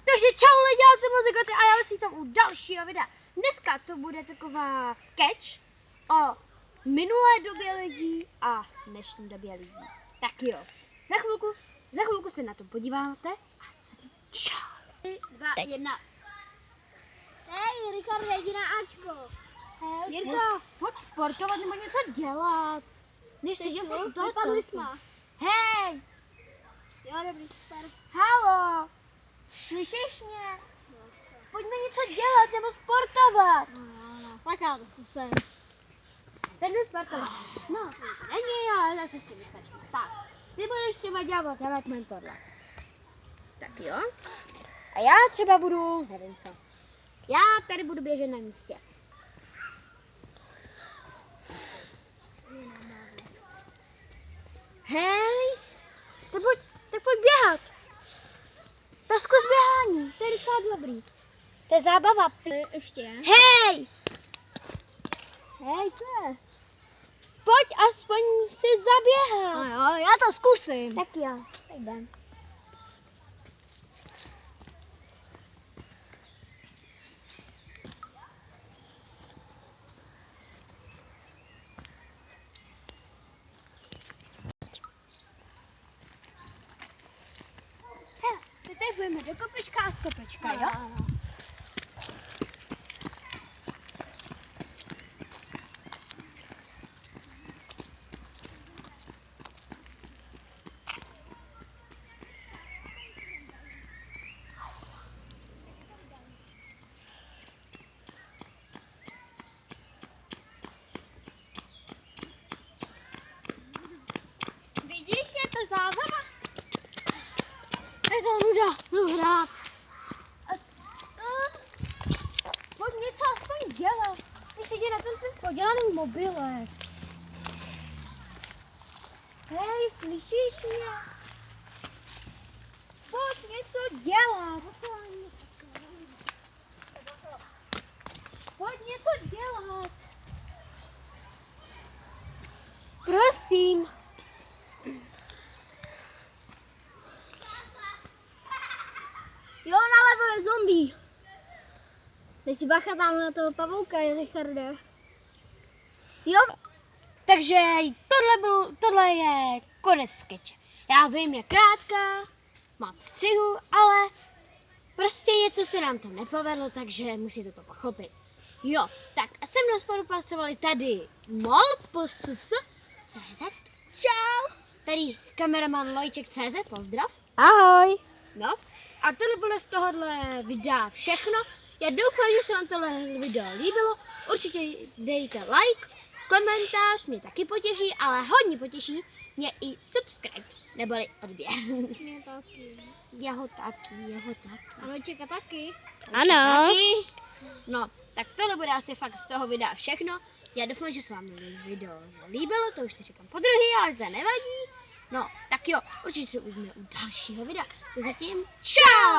Takže čau lidi, já jsem Muzikoty a já vás vítám u dalšího videa. Dneska to bude taková sketch o minulé době lidí a dnešní době lidí. Tak jo, za chvilku se na to podíváte a čau. 3, 2, 1. Hej, Ricardo, jdi na Ačko. Hej, Jirko, pojď sportovat nebo něco dělat. Než jsi že tu? to Vypadli jsme. Hej, Jo, dobrý, super. halo, slyšíš mě? Pojďme něco dělat nebo sportovat. No. Tak já to zkusím. Ten jdu sportovat. No, není, ale zase s tím vystačíme. Tak, ty budeš třeba dělat telemen tohle. Tak jo. A já třeba budu, nevím co. Já tady budu běžet na místě. Hej, tak pojď běhat. Tak zkus běhání, to je docela dobrý. To je zábava. Ještě. Hej! Hej, co je? Pojď aspoň si zaběhat. No jo, já to zkusím. Tak jo, tak jdem. Hele, teď budeme do kopečka a z kopečka, jo? No. Vidíš, je to zábava? Je to nuda, jdu hrát. Pojď něco aspoň dělat. Ty sedí na tom svým podělaným mobilem. Hej, slyšíš mě? Pojď něco dělat. Pojď něco dělat. Prosím. Jo, nalevo je zombie. Dej si bacha tam na toho pavouka, Richarde. Jo, takže tohle je konec skeče. Já vím, je krátká, má střihu, ale prostě něco se nám tam nepovedlo, takže musíte to pochopit. Jo, tak a se mnou spolupracovali tady molpss.cz, čau, tady kameraman Lojček.cz, pozdrav. Ahoj. No, a tohle bylo z tohohle videa všechno. Já doufám, že se vám tohle video líbilo. Určitě dejte like, komentář, mě taky potěší, ale hodně potěší mě i subscribe, neboli odběr. Mě taky. Jeho taky. A Vojčeka taky. Ano. Taky. No, tak tohle bude asi fakt z toho videa všechno. Já doufám, že se vám video líbilo, to už to říkám po druhý, ale to nevadí. No, tak jo, určitě se uvidíme u dalšího videa. To zatím čau!